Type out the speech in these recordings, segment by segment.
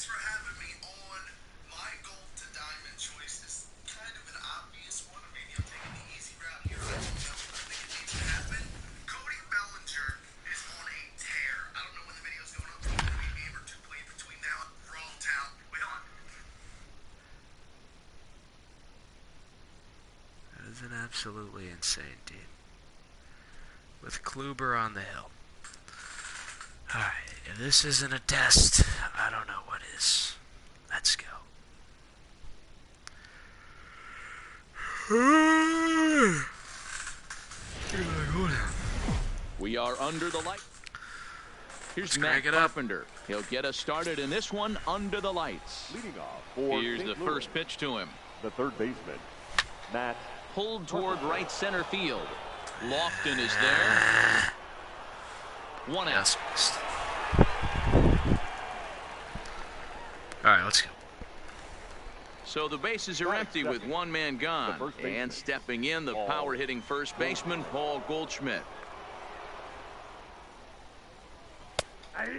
Thanks for having me on. My gold to diamond choice is kind of an obvious one. Maybe I'm taking the easy route here. I don't know. I think it needs to happen. Cody Bellinger is on a tear. I don't know when the video's going up. It's going to be a game or two played between now and Raw Town. Wait on. That is an absolutely insane team. With Kluber on the hill. Alright, if this isn't a test, I don't know what is. Let's go. We are under the light. Here's Let's Matt crank it up. Carpenter. He'll get us started in this one under the lights. Leading off for Here's St. the Louis, first pitch to him. the third baseman, Matt. Pulled toward right center field. Lofton is there. One out. Yes, missed. Alright, let's go. So the bases are empty with one man gone. first baseman, And stepping in, the power-hitting first baseman, Paul Goldschmidt.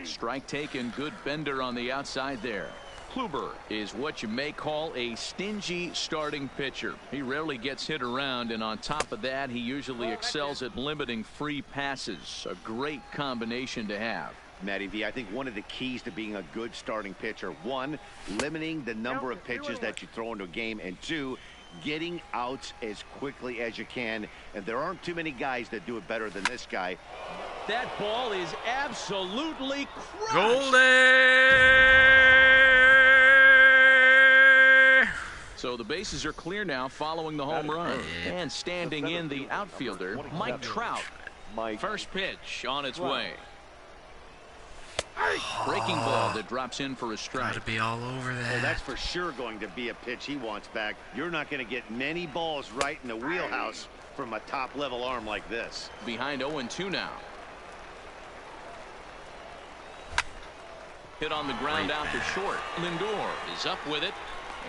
Strike taken, good bender on the outside there. Kluber is what you may call a stingy starting pitcher. He rarely gets hit around, and on top of that, he usually excels at limiting free passes. A great combination to have. Matty V, I think one of the keys to being a good starting pitcher, one, limiting the number of pitches that you throw into a game, and two, getting outs as quickly as you can. And there aren't too many guys that do it better than this guy. That ball is absolutely crushed. Goldie! So the bases are clear now following the home run. And standing in the outfielder, Mike Trout. First pitch on its way. Breaking ball that drops in for a strike. Gotta be all over Well, that. that's for sure going to be a pitch he wants back. You're not going to get many balls right in the wheelhouse from a top-level arm like this. Behind 0-2 now. Hit on the ground out to short. Lindor is up with it.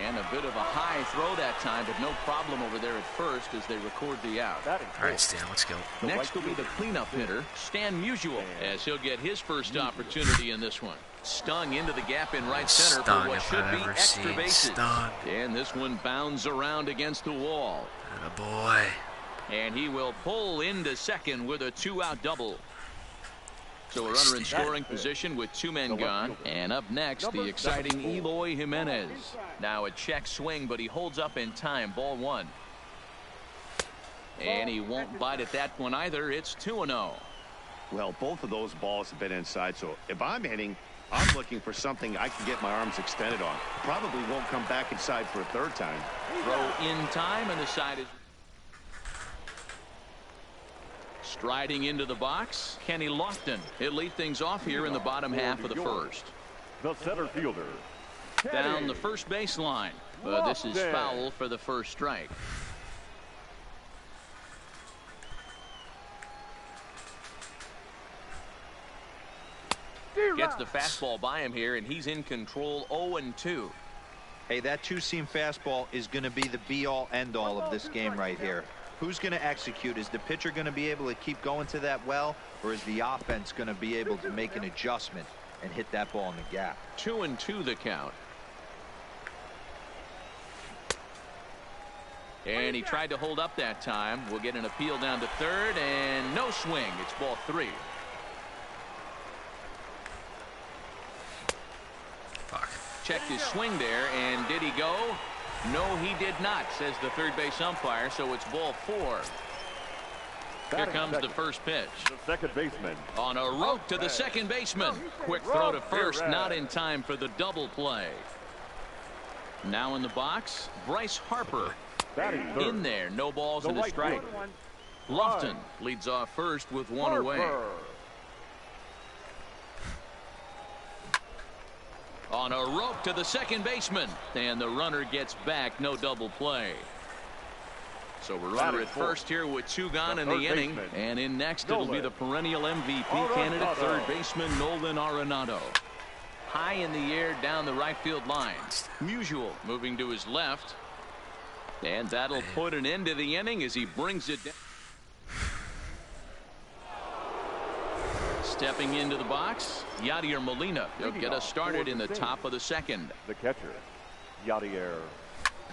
And a bit of a high throw that time, but no problem over there at first as they record the out. Alright, Stan, let's go. Next will be the cleanup hitter, Stan Musial, as he'll get his first opportunity in this one. Stung into the gap in right center Stung, for what if should I've be ever extra seen bases. stung. And this one bounds around against the wall. Attaboy. And he will pull into second with a two-out double. So a runner in scoring position with two men gone. And up next, the exciting Eloy Jimenez. Now a check swing, but he holds up in time. Ball one. And he won't bite at that one either. It's 2-0. Well, both of those balls have been inside, so if I'm hitting, I'm looking for something I can get my arms extended on. Probably won't come back inside for a third time. Throw in time, and the side is striding into the box. Kenny Lofton. He'll lead things off here in the bottom half of the first. The center fielder, Down the first baseline. This is foul for the first strike. Gets the fastball by him here, and he's in control. 0-2. Hey, that two-seam fastball is going to be the be-all, end-all of this game right here. Who's going to execute? Is the pitcher going to be able to keep going to that well, or is the offense going to be able to make an adjustment and hit that ball in the gap? 2-2 the count. And he tried to hold up that time. We'll get an appeal down to third, and no swing. It's ball three. Fuck. Checked his swing there, and did he go? No, he did not, says the third base umpire, so it's ball four. Here comes the first pitch. the second baseman, On a rope to the second baseman. Quick throw to first, not in time for the double play. Now in the box, Bryce Harper. batting third. In there, no balls The and a right strike. fielder, Lofton leads off first with one away. Harper. On a rope to the second baseman, and the runner gets back. No double play. So we're runner at first here with two gone in the inning, and in next it'll be the perennial MVP candidate, third baseman Nolan Arenado. High in the air down the right field line. Musial moving to his left, and that'll put an end to the inning as he brings it down. Stepping into the box, Yadier Molina. He'll get us started in the top of the second. The catcher, Yadier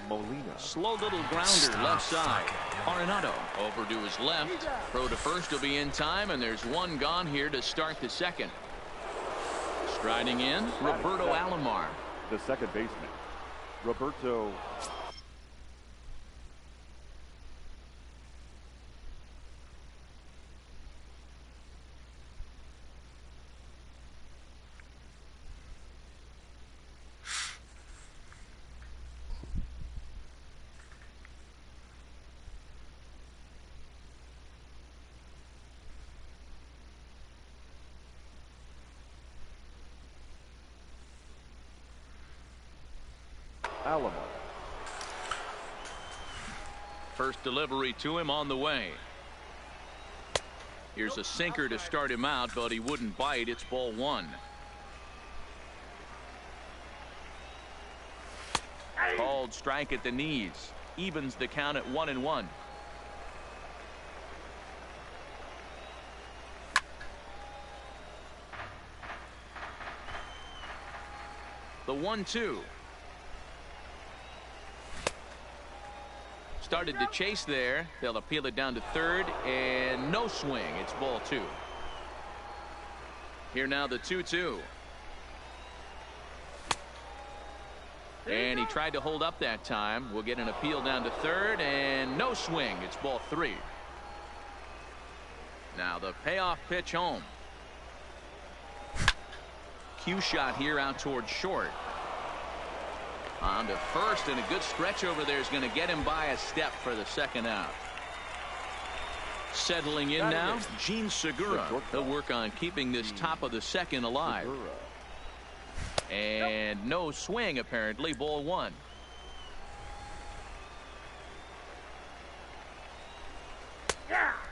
Molina. Slow little grounder left side. Arenado over to his left. Throw to first will be in time, and there's one gone here to start the second. Striding in, Roberto Alomar. The second baseman, Roberto. Alomar. First delivery to him on the way. Here's a sinker to start him out, but he wouldn't bite. It's ball one. Called strike at the knees. Evens the count at 1-1. The 1-2. Started to chase there. They'll appeal it down to third, and no swing. It's ball two. Here now the 2-2. And he tried to hold up that time. We'll get an appeal down to third, and no swing. It's ball three. Now the payoff pitch home. Cue shot here out towards short. On to first, and a good stretch over there is going to get him by a step for the second out. Settling in now, Gene Segura. He'll work on keeping this top of the second alive. And no swing, apparently. Ball one.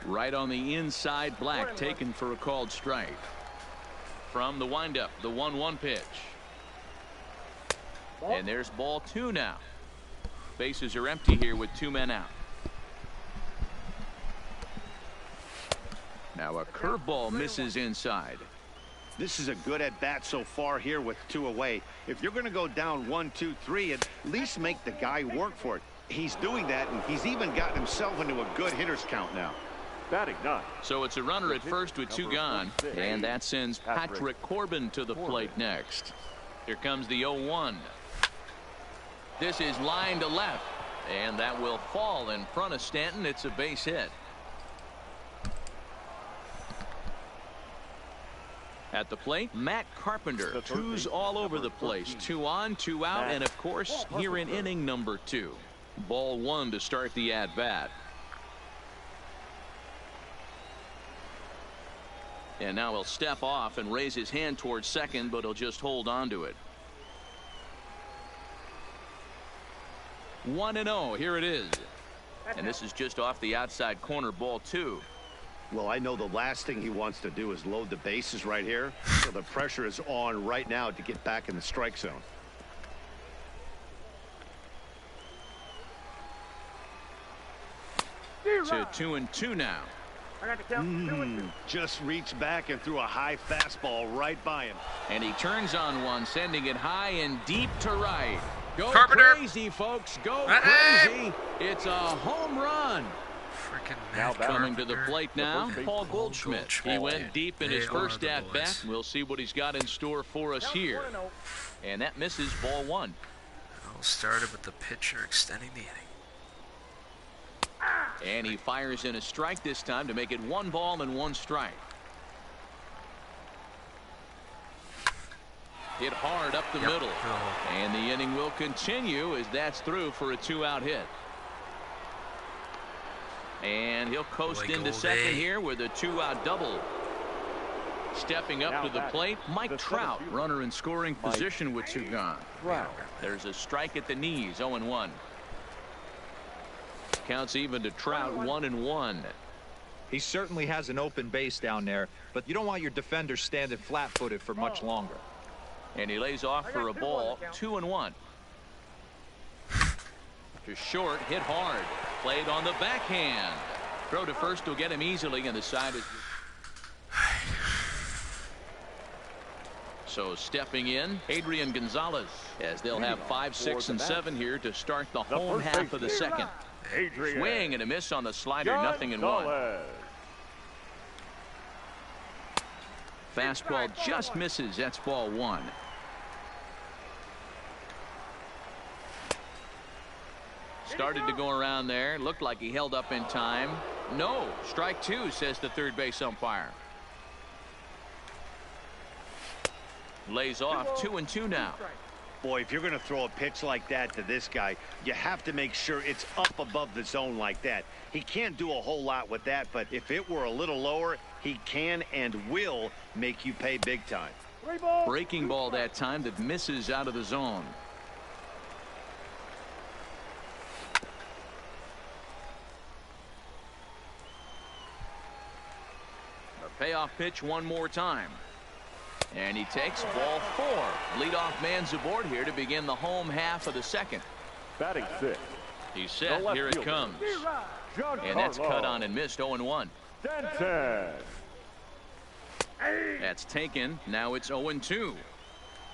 Right on the inside, Black taken for a called strike. From the windup, the 1-1 pitch. And there's ball two now. Bases are empty here with two men out. Now a curveball misses inside. This is a good at bat so far here with two away. If you're going to go down 1-2-3, at least make the guy work for it. He's doing that, and he's even gotten himself into a good hitter's count now. Batting nine. So it's a runner at first with two gone, and that sends Patrick Corbin to the plate next. Here comes the 0-1. This is line to left, and that will fall in front of Stanton. It's a base hit. At the plate, Matt Carpenter. Twos all over the place. 2 on, 2 out, and of course, here in inning number 2. Ball one to start the at-bat. And now he'll step off and raise his hand towards second, but he'll just hold on to it. 1-0. Here it is. And this is just off the outside corner, ball two. Well, I know the last thing he wants to do is load the bases right here. So the pressure is on right now to get back in the strike zone. To 2-2 now. Just reached back and threw a high fastball right by him. And he turns on one, sending it high and deep to right. Go Carpenter. crazy, folks. Go crazy. It's a home run. Freaking Now Matt Coming to the Carpenter. plate now, first baseman, Paul Goldschmidt. He went deep in his They are first the at bat. boys. We'll see what he's got in store for us here. And that misses ball one. All started with the pitcher extending the inning. And he fires in a strike this time to make it 1 ball and 1 strike. Hit hard up the middle. And the inning will continue as that's through for a 2-out hit. And he'll coast Boy, into Goldie. second here with a 2-out double. Stepping up Now to the back, plate, Mike the Trout, center fielder. runner in scoring Mike position with 2 gone. Trout. There's a strike at the knees, 0-1. Counts even to Trout, 1-1. He certainly has an open base down there, but you don't want your defender standing flat-footed for much longer. And he lays off for a ball, 2-1. To short, hit hard. Played on the backhand. Throw to first will get him easily, and the side is... So stepping in, Adrian Gonzalez, as they'll have 5, 6, and 7 here to start the home half of the second. Swing and a miss on the slider, 0-1. Fastball just misses. That's ball 1. Started to go around there. Looked like he held up in time. No. Strike 2, says the third base umpire. Lays off 2-2 now. Boy, if you're going to throw a pitch like that to this guy, you have to make sure it's up above the zone like that. He can't do a whole lot with that, but if it were a little lower, he can and will make you pay big time. Breaking ball that time that misses out of the zone. The payoff pitch one more time. And he takes ball 4. Leadoff man's aboard here to begin the home half of the second. Batting 6. He's set. Here it comes. And that's cut on and missed. 0-1. That's taken. Now it's 0-2.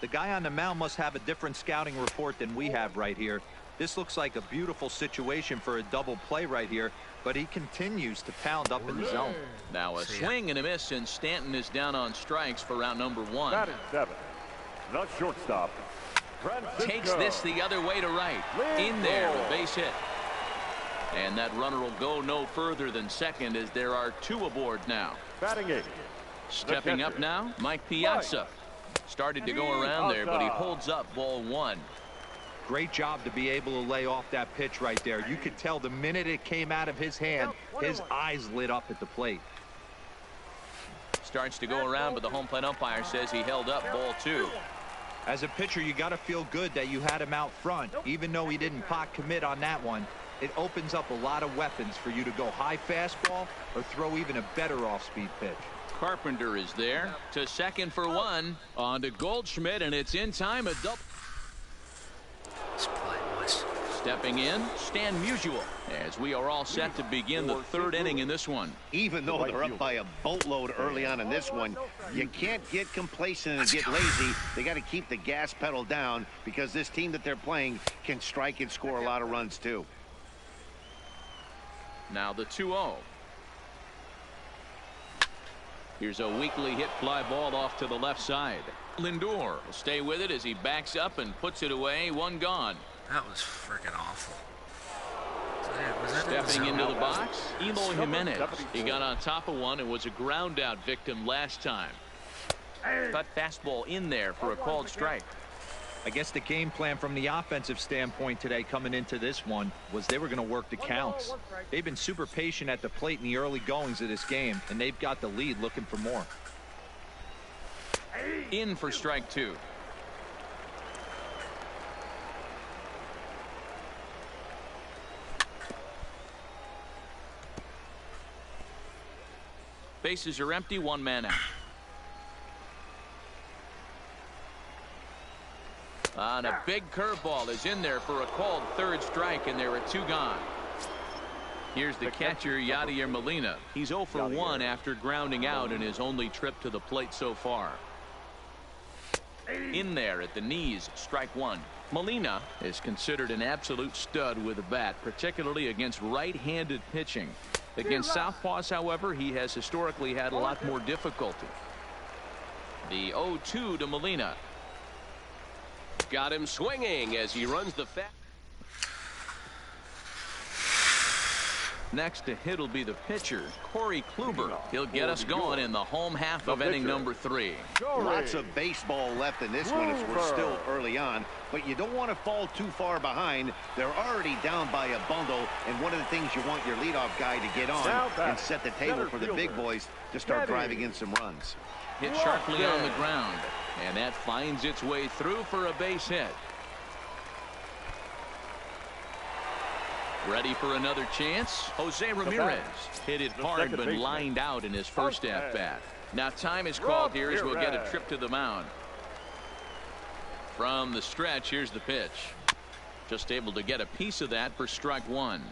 The guy on the mound must have a different scouting report than we have right here. This looks like a beautiful situation for a double play right here, but he continues to pound up in the zone. Now a swing and a miss, and Stanton is down on strikes for round number 1. Batting 7. The shortstop. Takes this the other way to right. In there, a base hit. And that runner will go no further than second, as there are 2 aboard now. Batting 8. Stepping up now, Mike Piazza. Started to go around there, but he holds up ball 1. Great job to be able to lay off that pitch right there. You could tell the minute it came out of his hand, his eyes lit up at the plate. Starts to go around, but the home plate umpire says he held up ball 2. As a pitcher, you got to feel good that you had him out front. Even though he didn't pot commit on that one, it opens up a lot of weapons for you to go high fastball or throw even a better off-speed pitch. Carpenter is there to second for 1. On to Goldschmidt, and it's in time. A double. Stepping in, Stan Musial, as we are all set to begin the 3rd inning in this one. Even though they're up by a boatload early on in this one, you can't get complacent and get lazy. They got to keep the gas pedal down, because this team that they're playing can strike and score a lot of runs too. Now the 2-0. Here's a weakly hit fly ball off to the left side. Lindor will stay with it as he backs up and puts it away. 1 gone. That was freaking awful. Stepping into the box, Eloy Jimenez. He got on top of one and was a ground out victim last time. Cut fastball in there for a called strike. I guess the game plan from the offensive standpoint today coming into this one was they were going to work the counts. They've been super patient at the plate in the early goings of this game, and they've got the lead looking for more. In for strike 2. Bases are empty, 1 man out. On a big curveball is in there for a called 3rd strike, and there are 2 gone. Here's the catcher, Yadier Molina. He's 0 for 1 after grounding out in his only trip to the plate so far. In there at the knees, strike 1. Molina is considered an absolute stud with a bat, particularly against right-handed pitching. Against southpaws, however, he has historically had a lot more difficulty. The 0-2 to Molina. Got him swinging as he runs the Next to hit will be the pitcher, Corey Kluber. He'll get us going in the home half of inning number 3. Lots of baseball left in this one as we're still early on, but you don't want to fall too far behind. They're already down by a bundle, and one of the things you want your leadoff guy to get on and set the table for the big boys to start driving in some runs. Hit sharply on the ground, and that finds its way through for a base hit. Ready for another chance? Jose Ramirez hit it hard but lined out in his first at-bat. Now time is called here as we'll get a trip to the mound. From the stretch, here's the pitch. Just able to get a piece of that for strike 1.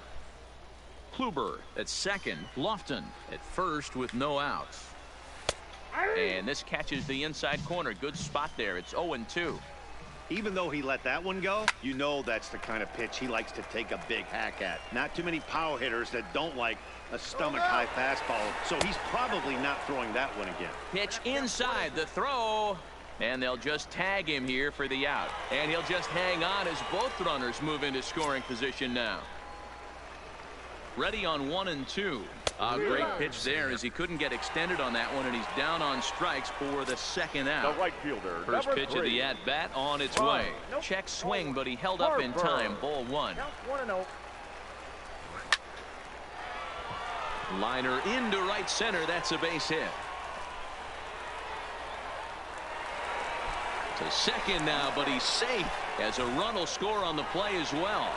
Kluber at second, Lofton at first with no outs. And this catches the inside corner. Good spot there. It's 0-2. Even though he let that one go, you know that's the kind of pitch he likes to take a big hack at. Not too many power hitters that don't like a stomach-high fastball, so he's probably not throwing that one again. Pitch inside the throw. And they'll just tag him here for the out. And he'll just hang on as both runners move into scoring position now. Ready on 1-2. A great pitch there as he couldn't get extended on that one, and he's down on strikes for the second out. The right fielder, First pitch of the at-bat on its way. Check swing, but he held up in time. Ball one. Liner into right center. That's a base hit. To second now, but he's safe as a run will score on the play as well.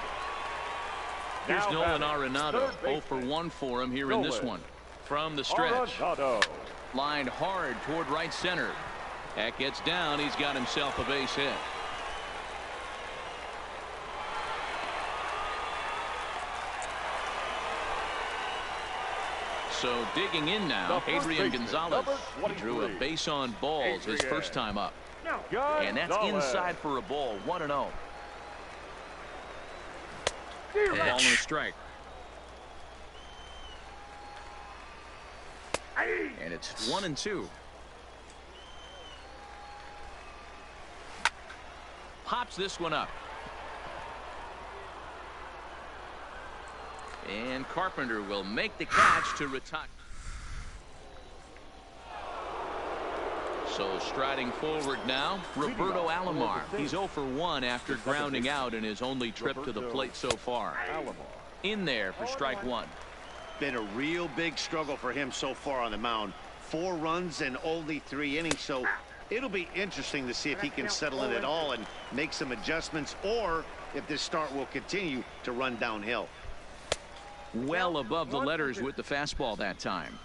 Here's Nolan Arenado. 0 for 1 for him here in this one. From the stretch. Lined hard toward right center. That gets down. He's got himself a base hit. So digging in now, Adrian Gonzalez. He drew a base on balls his first time up. And that's inside for a ball. 1-0. Ball and a strike. And it's 1-2. Pops this one up. And Carpenter will make the catch to retire. So striding forward now, Roberto Alomar. He's 0 for 1 after grounding out in his only trip to the plate so far. In there for strike one. Been a real big struggle for him so far on the mound. 4 runs in only 3 innings, so it'll be interesting to see if he can settle in at all and make some adjustments, or if this start will continue to run downhill. Well above the letters with the fastball that time.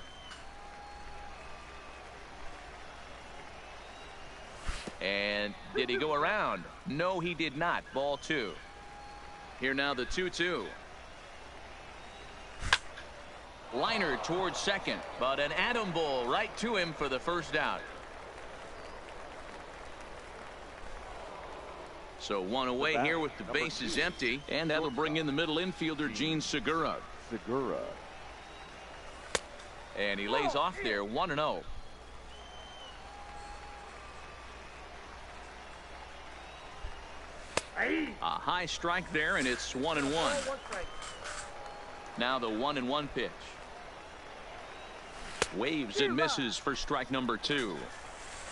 And did he go around? No, he did not. Ball 2. Here now the 2-2. Liner towards second, but an atom ball right to him for the first out. So 1 away here with the bases empty, and that'll bring in the middle infielder Gene Segura. And he lays off there. 1-0. A high strike there, and it's 1-1. Now the 1-1 pitch. Waves and misses for strike number 2.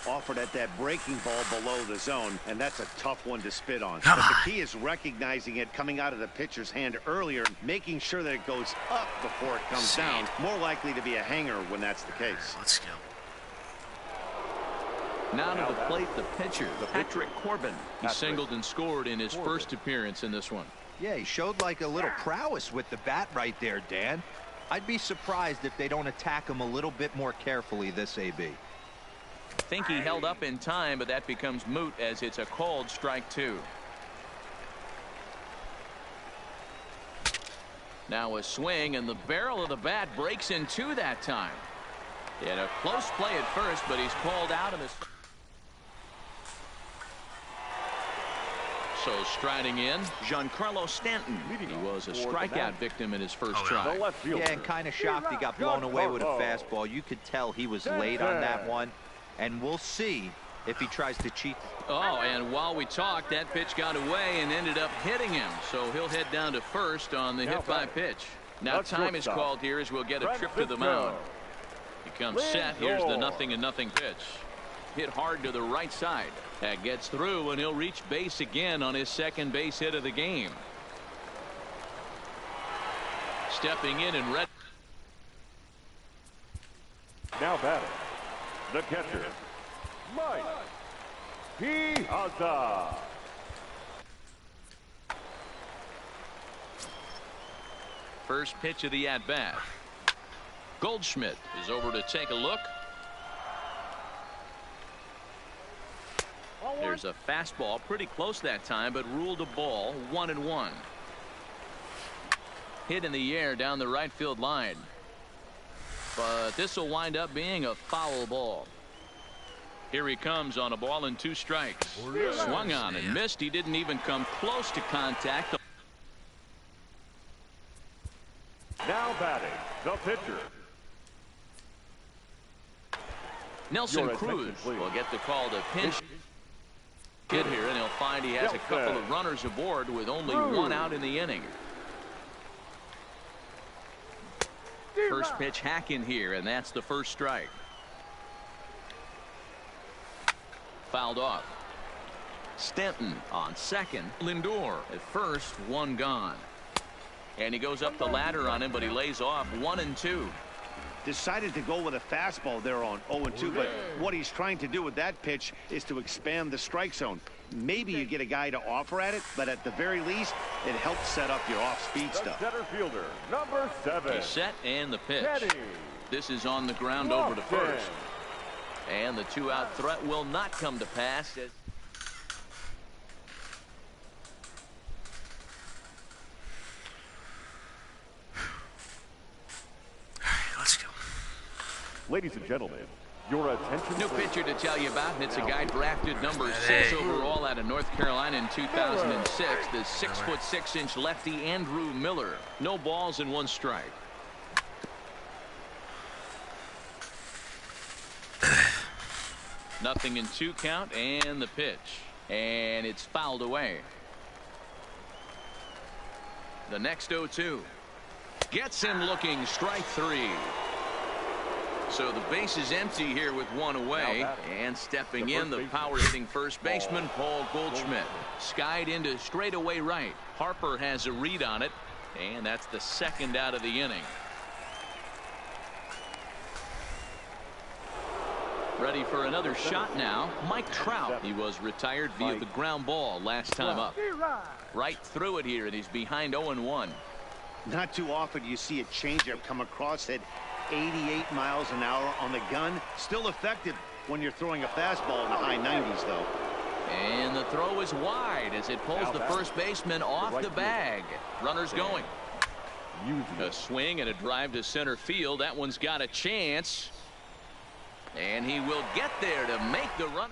Offered at that breaking ball below the zone, and that's a tough one to spit on. But the key is recognizing it coming out of the pitcher's hand earlier, making sure that it goes up before it comes down. More likely to be a hanger when that's the case. Let's go. Now to the plate, the pitcher, Patrick Corbin. He singled and scored in his first appearance in this one. Yeah, he showed like a little prowess with the bat right there, Dan. I'd be surprised if they don't attack him a little bit more carefully this AB. Think he held up in time, but that becomes moot as it's a called strike 2. Now a swing, and the barrel of the bat breaks in 2 that time. He had a close play at first, but he's called out of the... So striding in, Giancarlo Stanton. He was a strikeout victim in his first try. Yeah, and kind of shocked he got blown away with a fastball. You could tell he was late on that one, and we'll see if he tries to cheat. Oh, and while we talked, that pitch got away and ended up hitting him. So he'll head down to first on the hit by pitch. Now time is called here as we'll get a trip to the mound. He comes set. Here's the 0-0 pitch. Hit hard to the right side. That gets through, and he'll reach base again on his second base hit of the game. Stepping in and ready. Now batting, the catcher, Mike Piazza. First pitch of the at-bat. Goldschmidt is over to take a look. There's a fastball pretty close that time, but ruled a ball. 1-1. Hit in the air down the right field line. But this will wind up being a foul ball. Here he comes on a ball and 2 strikes. Swung on and missed. He didn't even come close to contact. Now batting, the pitcher. Nelson Your attention, Cruz please. will get the call to pinch hit here, and he'll find he has a couple of runners aboard with only 1 out in the inning. First pitch hack in here, and that's the first strike. Fouled off. Stanton on second. Lindor at first, 1 gone. And he goes up the ladder on him, but he lays off 1-2. Decided to go with a fastball there on 0-2, but what he's trying to do with that pitch is to expand the strike zone. Maybe you get a guy to offer at it, but at the very least, it helps set up your off-speed The stuff. center fielder, number 7. He's set, and the pitch. Teddy This is on the ground over to Lofton. first. And the 2-out threat will not come to pass. Let's go. Ladies and gentlemen, your attention. New please. pitcher to tell you about, and it's a guy drafted number 6 overall out of North Carolina in 2006. The 6'6" lefty Andrew Miller. No balls and 1 strike. Nothing in 2 count, and the pitch. And it's fouled away. The next 0-2. Gets him looking, strike 3. So the base is empty here with 1 away. And stepping in, the power-hitting first baseman, Paul Goldschmidt. Skied into straightaway right. Harper has a read on it, and that's the 2nd out of the inning. Ready for another shot now. Mike Trout. He was retired via the ground ball last time up. Right through it here, and he's behind 0-1. Not too often you see a changeup come across at 88 miles an hour on the gun. Still effective when you're throwing a fastball in the high 90s, though. And the throw is wide as it pulls the first baseman off the bag. Runners going. A swing and a drive to center field. That one's got a chance. And he will get there to make the run.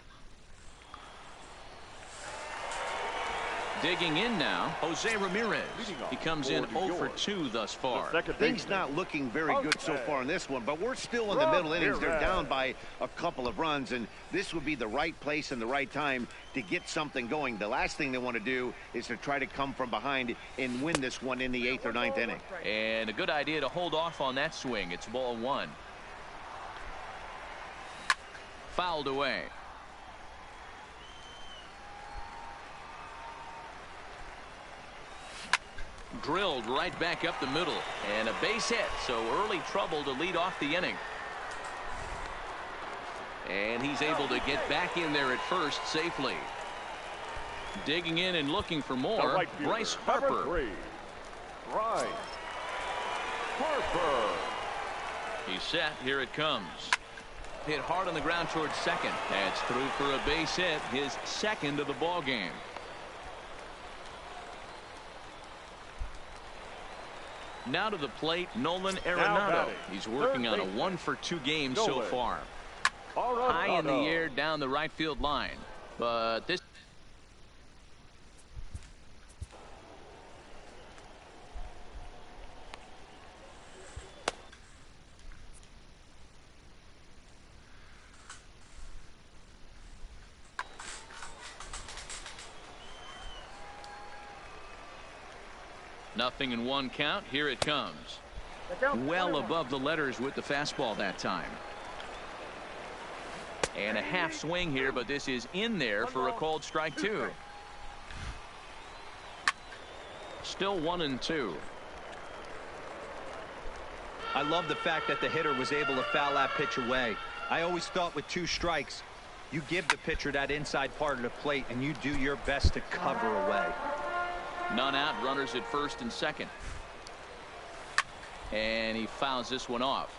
Digging in now, Jose Ramirez. He comes in 0 for 2 thus far. Things not looking very good so far in this one, but we're still in the middle innings. They're down by a couple of runs, and this would be the right place and the right time to get something going. The last thing they want to do is to try to come from behind and win this one in the 8th or 9th inning. And a good idea to hold off on that swing. It's ball 1. Fouled away. Drilled right back up the middle, and a base hit, so early trouble to lead off the inning. And he's able to get back in there at first safely. Digging in and looking for more, Bryce Harper. Bryce Harper. He's set. Here it comes. Hit hard on the ground towards second. That's through for a base hit, his 2nd of the ball game. Now to the plate, Nolan Arenado. He's working on a 1 for 2 game so far. High in the air down the right field line. But this nothing in 1 count. Here it comes. Well above the letters with the fastball that time. And a half swing here, but this is in there for a called strike 2. Still 1-2. I love the fact that the hitter was able to foul that pitch away. I always thought with 2 strikes, you give the pitcher that inside part of the plate and you do your best to cover away. None out, runners at first and second. And he fouls this one off.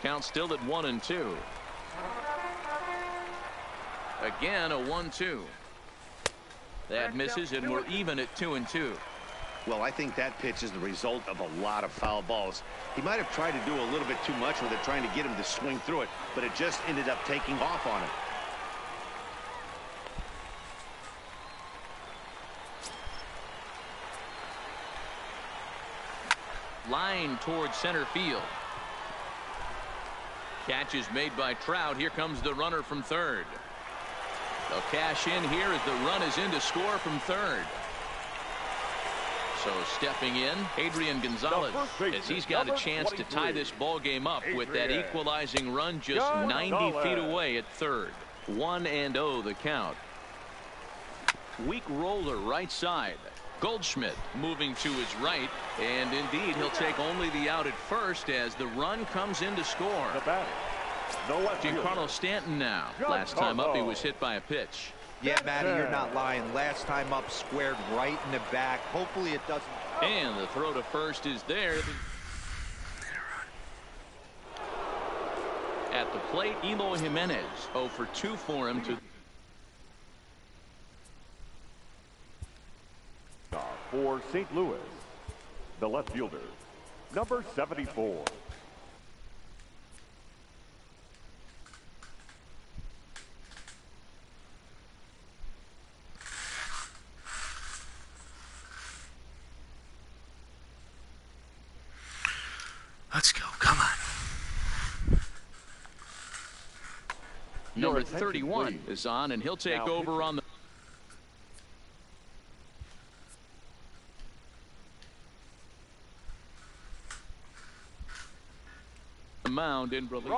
Count still at 1-2. Again a 1-2. That misses, and we're even at 2-2. Well, I think that pitch is the result of a lot of foul balls. He might have tried to do a little bit too much with it, trying to get him to swing through it, but it just ended up taking off on him. Line towards center field. Catch is made by Trout. Here comes the runner from third. They'll cash in here as the run is in to score from third. So stepping in, Adrian Gonzalez, as he's got a chance to tie this ball game up with that equalizing run just 90 feet away at third. 1-0 the count. Weak roller right side. Goldschmidt moving to his right, and indeed he'll take only the out at first as the run comes in to score. Giancarlo Stanton now. Last time up he was hit by a pitch. Yeah, Matty, you're not lying. Last time up, squared right in the back. Hopefully it doesn't. And the throw to first is there. At the plate, Eloy Jimenez. 0 for 2 for him. For St. Louis, the left fielder, number 74. Let's go. Come on. Number 31 is on, and he'll take over on the mound in relief.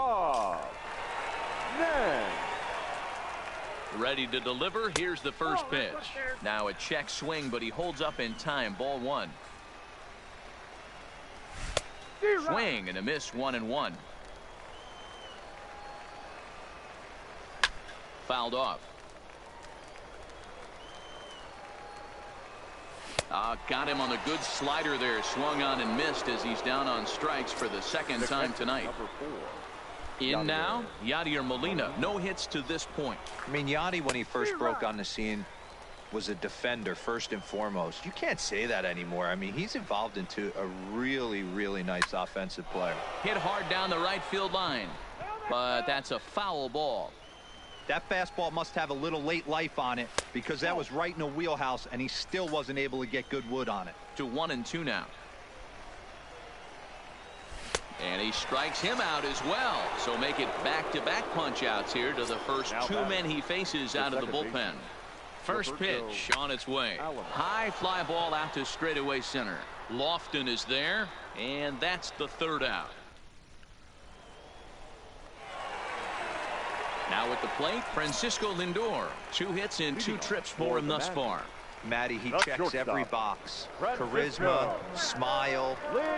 Ready to deliver. Here's the first pitch. Now a check swing, but he holds up in time. Ball 1. Swing and a miss. 1-1. Fouled off. Got him on the good slider there. Swung on and missed as he's down on strikes for the second time tonight. In now, Yadier Molina. No hits to this point. I mean, Yadi, when he first broke on the scene, was a defender first and foremost. You can't say that anymore. I mean, he's evolved into a really, really nice offensive player. Hit hard down the right field line, but that's a foul ball. That fastball must have a little late life on it because that was right in the wheelhouse, and he still wasn't able to get good wood on it. To 1-2 now. And he strikes him out as well. So make it back-to-back punch-outs here to the first two men he faces out of the bullpen. First pitch on its way. High fly ball out to straightaway center. Lofton is there, and that's the third out. Now at the plate, Francisco Lindor. 2 hits and 2 trips for him thus far. Matty, he checks every box. Charisma, smile,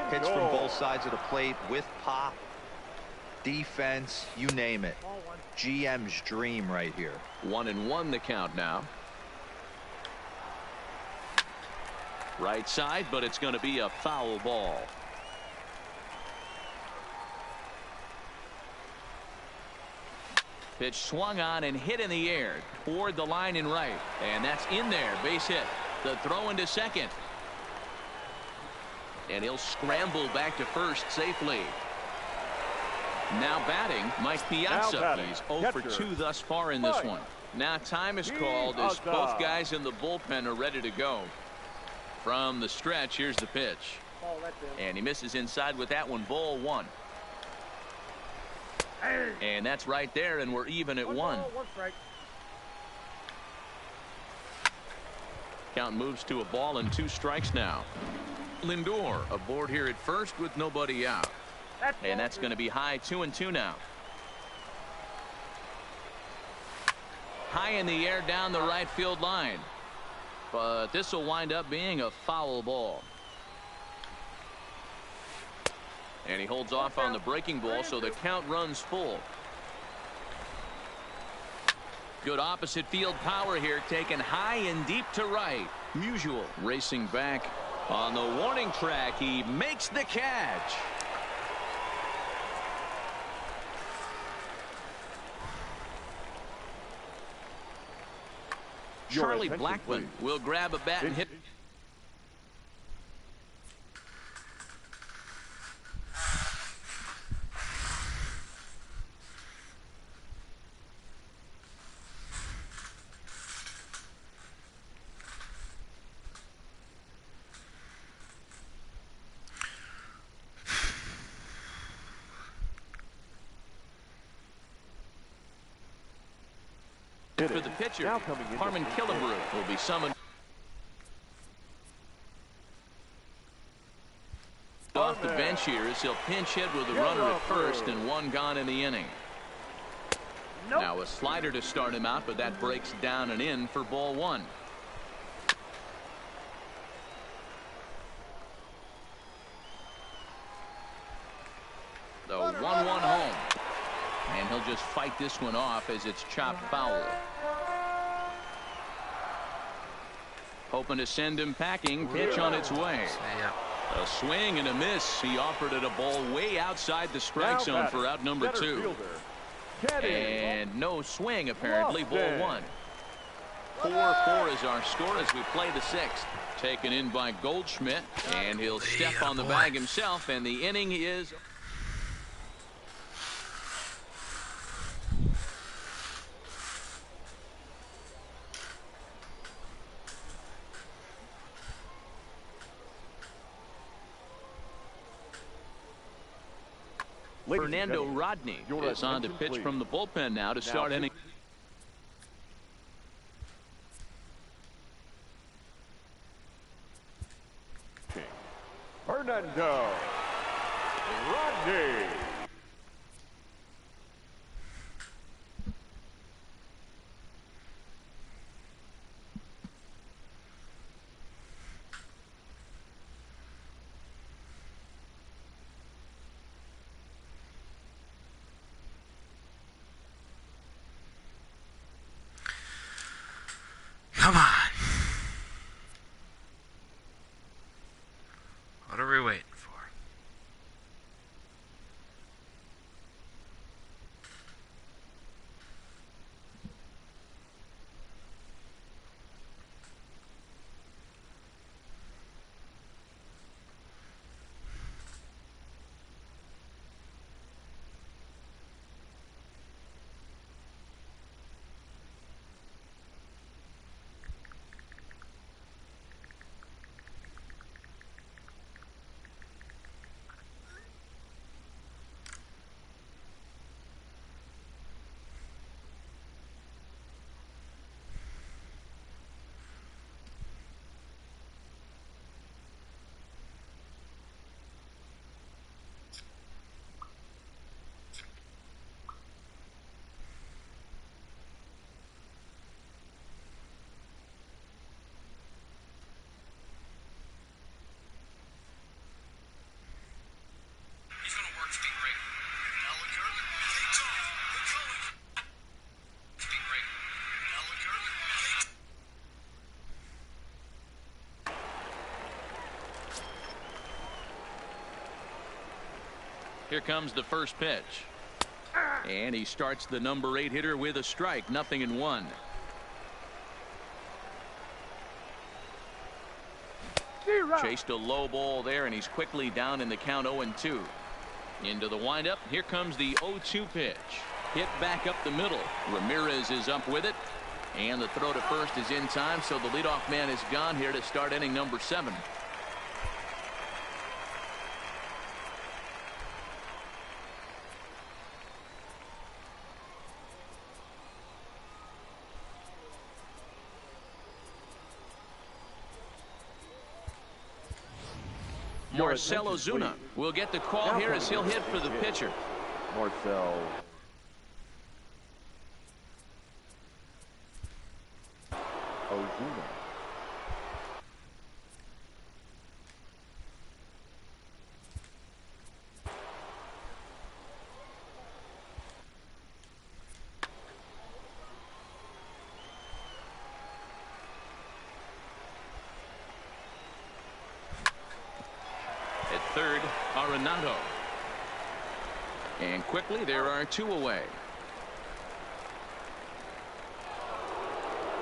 hits from both sides of the plate with pop, defense, you name it. GM's dream right here. 1-1 the count now. Right side, but it's going to be a foul ball. Pitch swung on and hit in the air toward the line and right, and that's in there. Base hit. The throw into second, and he'll scramble back to first safely. Now batting, Mike Piazza. He's 0 for 2 thus far in this one. Now time is called as both guys in the bullpen are ready to go. From the stretch, here's the pitch, and he misses inside with that one. Ball 1. And that's right there, and we're even at 1. Count moves to a ball and 2 strikes now. Lindor aboard here at first with nobody out. And that's going to be high. 2-2 now. High in the air down the right field line. But this will wind up being a foul ball. And he holds off on the breaking ball, so the count runs full. Good opposite field power here, taken high and deep to right. Musial racing back on the warning track. He makes the catch. Charlie Blackmon will grab a bat and hit. For the pitcher, Now coming into Harmon the Killebrew will be summoned off the bench here as he'll pinch hit with a runner at first and one gone in the inning. Now a slider to start him out, but that breaks down and in for ball one. The 1-1 home. And he'll just fight this one off as it's chopped foul. Hoping to send him packing. Pitch on its way. A swing and a miss. He offered it a ball way outside the strike zone for out number 2. And no swing apparently. Ball 1. 4-4 is our score as we play the 6th. Taken in by Goldschmidt, and he'll step on the bag himself, and the inning is... Fernando Rodney is on to pitch from the bullpen now to start inning. Fernando Rodney. Come on. What are we waiting for? Here comes the first pitch. And he starts the number 8 hitter with a strike. 0-1. Chased a low ball there, and he's quickly down in the count. 0-2. Into the windup. Here comes the 0-2 pitch. Hit back up the middle. Ramirez is up with it. And the throw to first is in time, so the leadoff man is gone here to start inning number 7. Marcell Ozuna will get the call here as he'll hit for the pitcher. Marcell Ozuna. At third, Arenado. And quickly there are 2 away.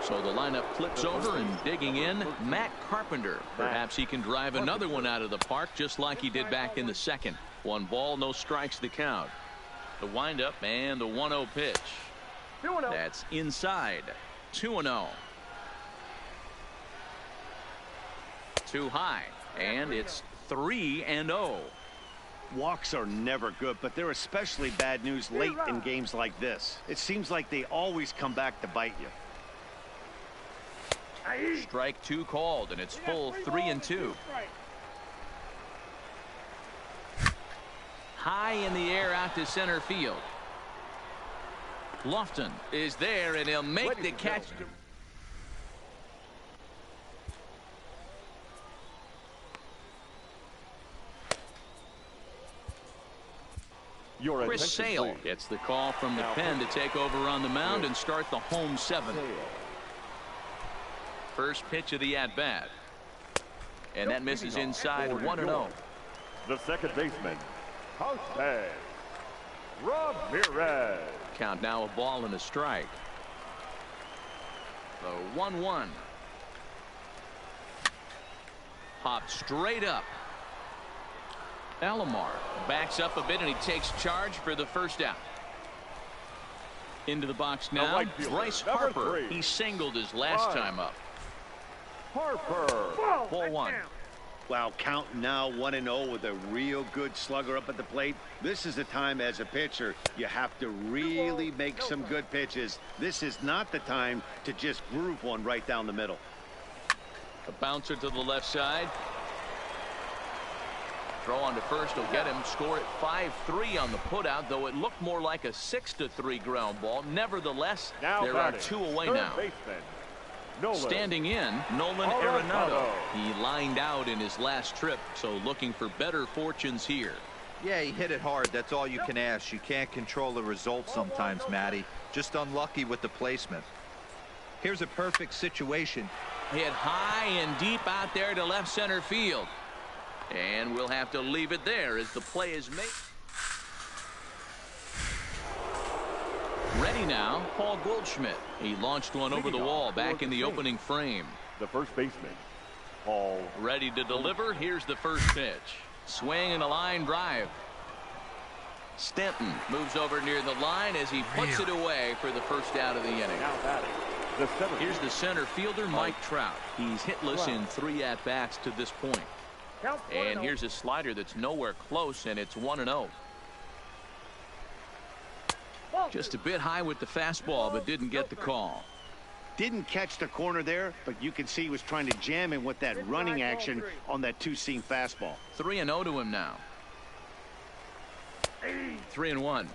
So the lineup flips over, and digging in, Matt Carpenter. Perhaps he can drive another one out of the park just like he did back in the second. 1 ball, no strikes the count. The windup and the 1-0 pitch. That's inside. 2-0. Too high, and it's 3-0. Walks are never good, but they're especially bad news late in games like this. It seems like they always come back to bite you. Strike 2 called, and it's full 3-2. High in the air out to center field. Lofton is there, and he'll make the catch. Chris Sale gets the call from the pen to take over on the mound and start the home 7. First pitch of the at-bat. And that misses inside 1-0. The second baseman, Jose Ramirez. Count now a ball and a strike. The 1-1. Popped straight up. Alomar backs up a bit, and he takes charge for the first out. Into the box now, Bryce Harper. He singled his last time up. Harper. Ball 1. Wow, count now 1-0 with a real good slugger up at the plate. This is the time as a pitcher you have to really make some good pitches. This is not the time to just groove one right down the middle. A bouncer to the left side. Throw on to first will get him. Score at 5-3 on the putout, though it looked more like a 6-3 ground ball. Nevertheless, there are 2 away now. Standing in, Nolan Arenado. He lined out in his last trip, so looking for better fortunes here. Yeah, he hit it hard. That's all you can ask. You can't control the result sometimes, Matty. Just unlucky with the placement. Here's a perfect situation. Hit high and deep out there to left center field. And we'll have to leave it there as the play is made. Ready now, Paul Goldschmidt. He launched one over the wall back in the opening frame. The first baseman, Paul. Ready to deliver. Here's the first pitch. Swing and a line drive. Stanton moves over near the line as he puts it away for the first out of the inning. Now batting, the center. Here's the center fielder, Mike Trout. He's hitless in 3 at-bats to this point. And here's a slider that's nowhere close, and it's 1-0. Just a bit high with the fastball, but didn't get the call. Didn't catch the corner there, but you can see he was trying to jam him with that running action on that 2-seam fastball. 3-0 to him now. 3-1.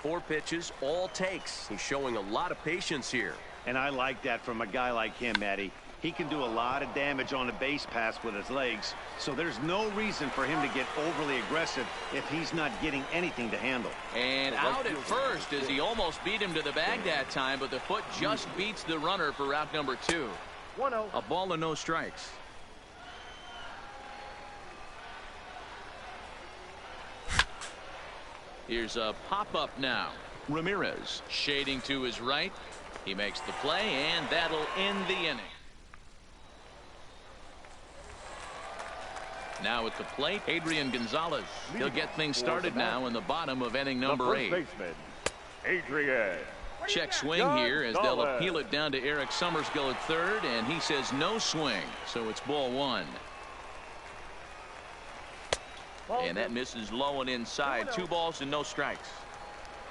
4 pitches, all takes. He's showing a lot of patience here. And I like that from a guy like him, Matty. He can do a lot of damage on a base pass with his legs, so there's no reason for him to get overly aggressive if he's not getting anything to handle. And out at first as he almost beat him to the bag that time, but the foot just beats the runner for route number 2. 1-0. A ball and no strikes. Here's a pop-up now. Ramirez shading to his right. He makes the play, and that'll end the inning. Now at the plate, Adrian Gonzalez. He'll get things started now in the bottom of inning number 8. Baseman, Adrian. Check swing here as they'll appeal it down to Eric Summersgill at third, and he says no swing, so it's ball 1. And that misses low and inside. 2 balls and no strikes.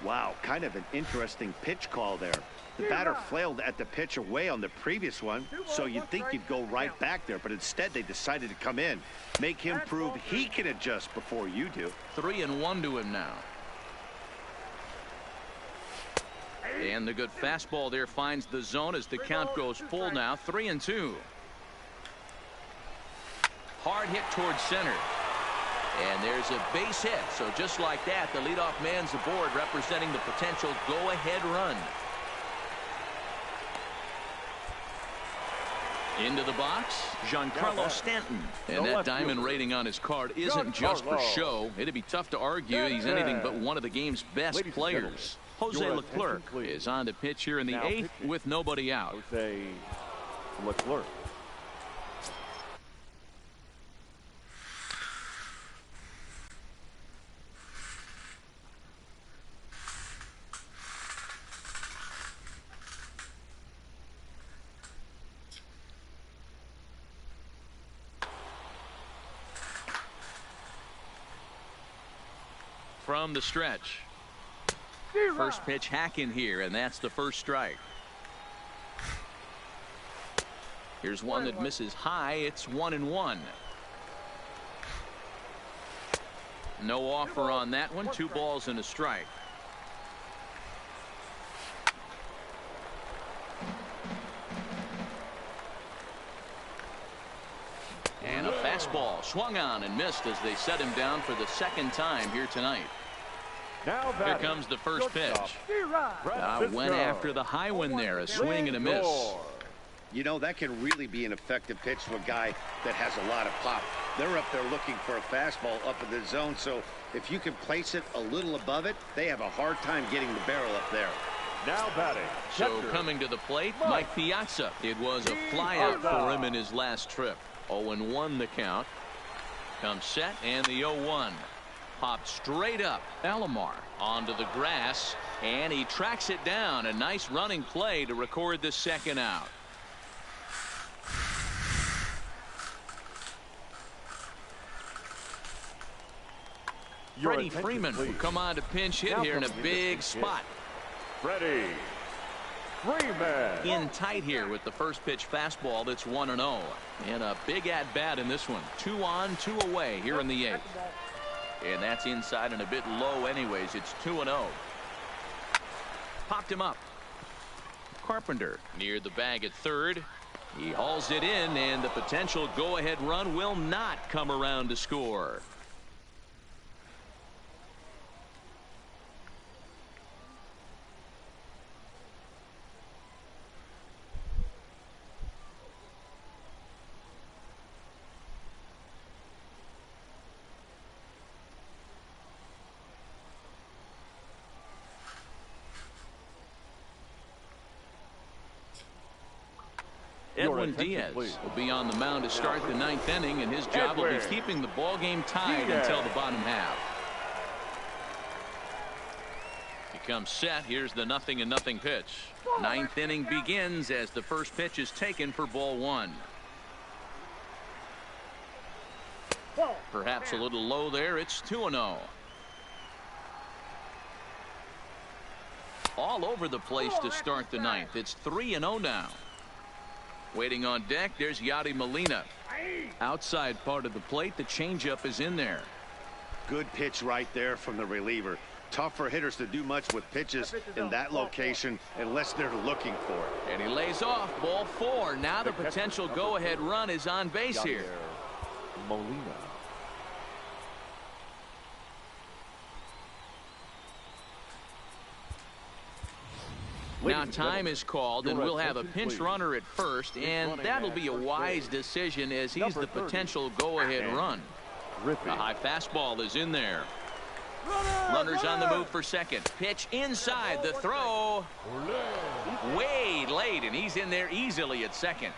Wow, kind of an interesting pitch call there. The batter flailed at the pitch away on the previous one, so you'd think you'd go right back there, but instead they decided to come in. Make him prove he can adjust before you do. 3-1 to him now. And the good fastball there finds the zone as the count goes full now. 3-2. Hard hit towards center. And there's a base hit. So just like that, the leadoff man's aboard, representing the potential go-ahead run. Into the box, Giancarlo Stanton. And that diamond rating on his card isn't just for show. It'd be tough to argue he's anything but one of the game's best players. Jose Leclerc is on the pitch here in the 8th with nobody out. Jose Leclerc. from the stretch. First pitch hack in here, and that's the first strike. Here's one that misses high. It's 1-1. No offer on that one. 2 balls and a strike. And a fastball swung on and missed as they set him down for the second time here tonight. Now Here comes the first pitch. Went after the high one there. A swing and a miss. You know, that can really be an effective pitch to a guy that has a lot of pop. They're up there looking for a fastball up in the zone, so if you can place it a little above it, they have a hard time getting the barrel up there. Now batting. So coming to the plate, Mike Piazza. It was a flyout for him in his last trip. 0-1 the count. Comes set and the 0-1. Popped straight up. Alomar onto the grass, and he tracks it down. A nice running play to record the second out. Freddie Freeman will come on to pinch hit here in a big spot. Freddie Freeman In tight here with the first pitch fastball that's 1-0. And a big at bat in this one. 2 on, 2 away here in the 8th. And that's inside and a bit low anyways. It's 2-0. Popped him up. Carpenter near the bag at third. He hauls it in, and the potential go-ahead run will not come around to score. Edwin Diaz will be on the mound to start the 9th inning, and his job will be keeping the ball game tied until the bottom half. He comes set. Here's the 0-0 pitch. 9th inning begins as the first pitch is taken for ball 1. Perhaps a little low there. It's 2-0. All over the place to start the 9th. It's 3-0 now. Waiting on deck, there's Yadi Molina. Outside part of the plate, the changeup is in there. Good pitch right there from the reliever. Tough for hitters to do much with pitches in that location unless they're looking for it. And he lays off. Ball 4. Now the potential go-ahead run is on base here. Molina. Now time is called, and we'll have a pinch runner at first, and that'll be a wise decision as he's the potential go-ahead run. The high fastball is in there. Runners on the move for second. Pitch inside. The throw way late, and he's in there easily at second.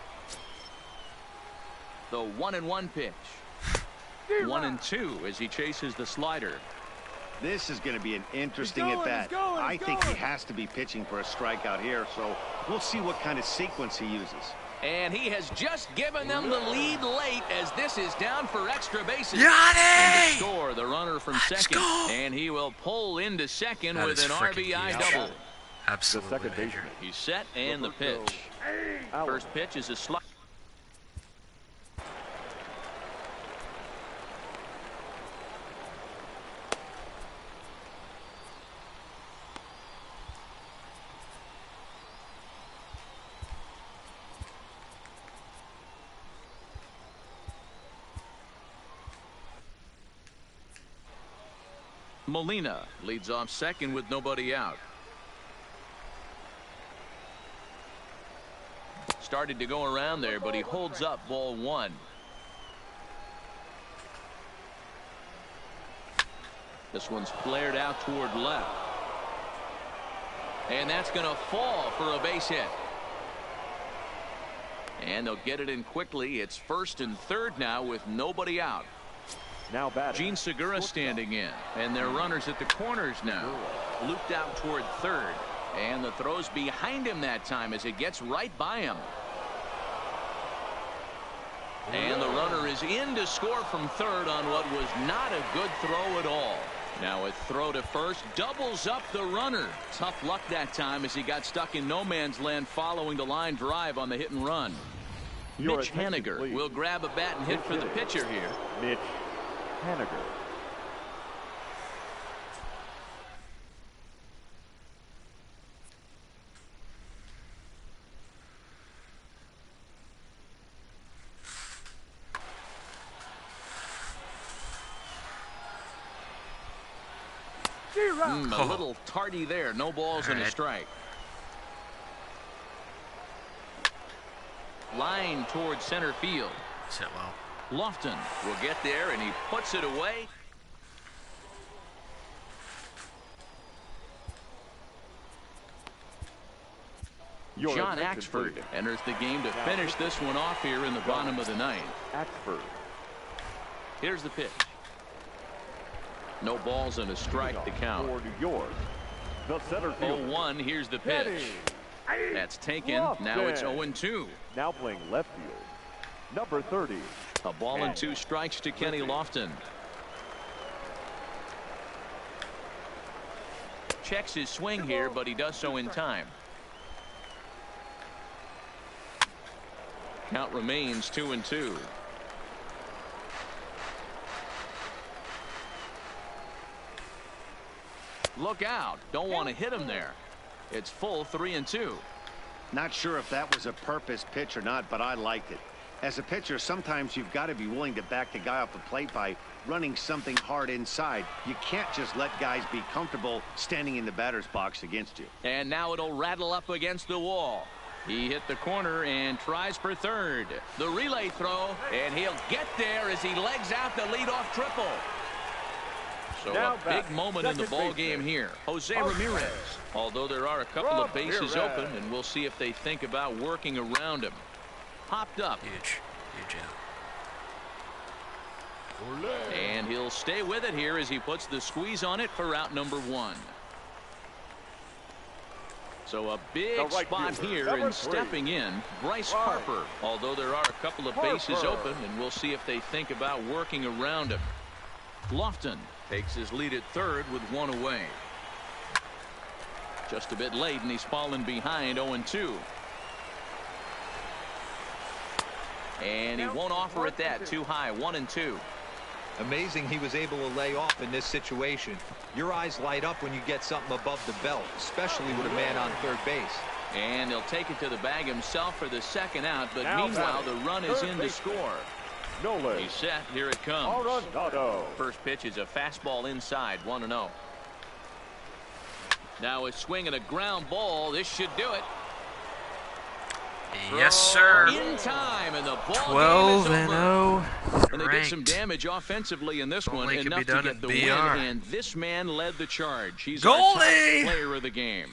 The 1-1 pitch. 1-2 as he chases the slider. This is going to be an interesting at bat. I think he has to be pitching for a strikeout here, so we'll see what kind of sequence he uses. And he has just given them the lead late as this is down for extra bases. Yadi! To score the runner from second, and he will pull into second with an RBI double. Absolutely. He's set, and the pitch. First pitch is a slide. Molina leads off second with nobody out. Started to go around there, but he holds up ball 1. This one's flared out toward left. And that's going to fall for a base hit. And they'll get it in quickly. It's first and third now with nobody out. Now batting. Gene Segura standing in, and their runners at the corners now. Looped out toward third, and the throw's behind him that time as it gets right by him. And the runner is in to score from third on what was not a good throw at all. Now a throw to first doubles up the runner. Tough luck that time as he got stuck in no man's land following the line drive on the hit and run. Mitch Haniger will grab a bat and hit for the pitcher here. Mitch Haniger. A little tardy there. No balls and a strike. Line towards center field. Sit well. Lofton will get there, and he puts it away. John Axford enters the game to finish this one off here in the bottom of the ninth. Axford. Here's the pitch. No balls and a strike to count. For New York, the center field. 0-1. Here's the pitch. That's taken. Now it's 0-2. Now playing left field. Number 30. A ball and 2 strikes to Kenny Lofton. Checks his swing here, but he does so in time. Count remains 2-2. Look out. Don't want to hit him there. It's full 3-2. Not sure if that was a purpose pitch or not, but I liked it. As a pitcher, sometimes you've got to be willing to back the guy off the plate by running something hard inside. You can't just let guys be comfortable standing in the batter's box against you. And now it'll rattle up against the wall. He hit the corner and tries for third. The relay throw, and he'll get there as he legs out the leadoff triple. So a big moment in the ball game here. Jose Ramirez. Although there are a couple of bases open, and we'll see if they think about working around him. Popped up. Huge out. And he'll stay with it here as he puts the squeeze on it for out number 1. So a big spot here, and stepping in, Bryce Harper. Although there are a couple of bases open, and we'll see if they think about working around him. Lofton takes his lead at third with 1 away. Just a bit late, and he's fallen behind 0-2. And he won't offer it that. Too high. 1-2. Amazing he was able to lay off in this situation. Your eyes light up when you get something above the belt, especially with a man on third base. And he'll take it to the bag himself for the second out, but meanwhile the run is in to score. Nolan. He's set. Here it comes. Arenado. First pitch is a fastball inside. 1-0. Now a swing and a ground ball. This should do it. Yes, sir. In time, and the ball 12-0. And they did some damage offensively in this one, enough to get the win. And this man led the charge. He's our top player of the game.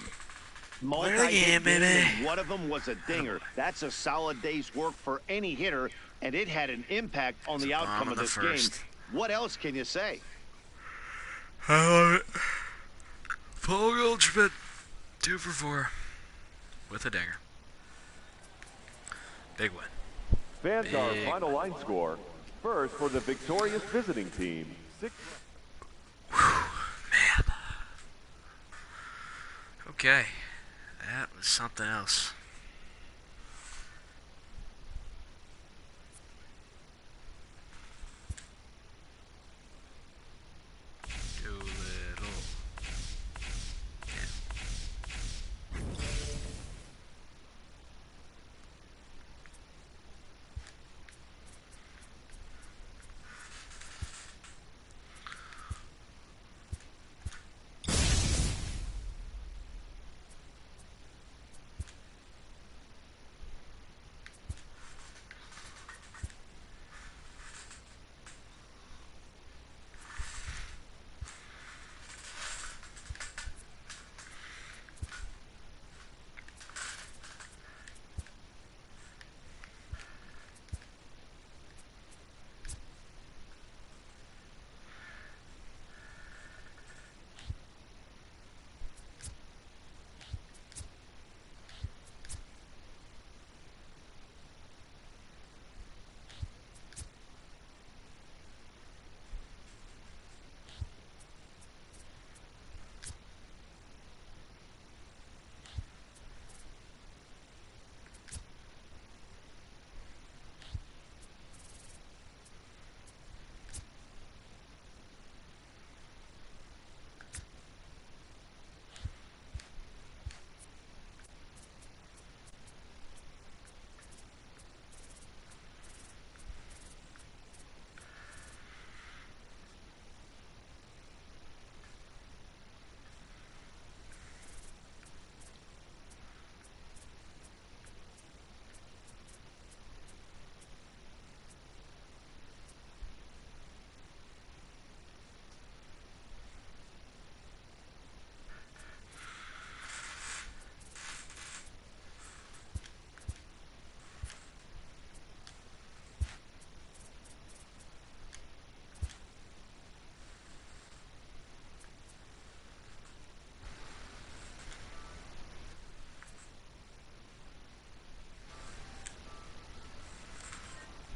Multi-hit baby. One of them was a dinger. That's a solid day's work for any hitter, and it had an impact on the outcome of this game. What else can you say? I love it. Paul Goldschmidt, 2 for 4 with a dinger. Big win. Fans, our final line score. First for the victorious visiting team. 6. Man. Okay. That was something else.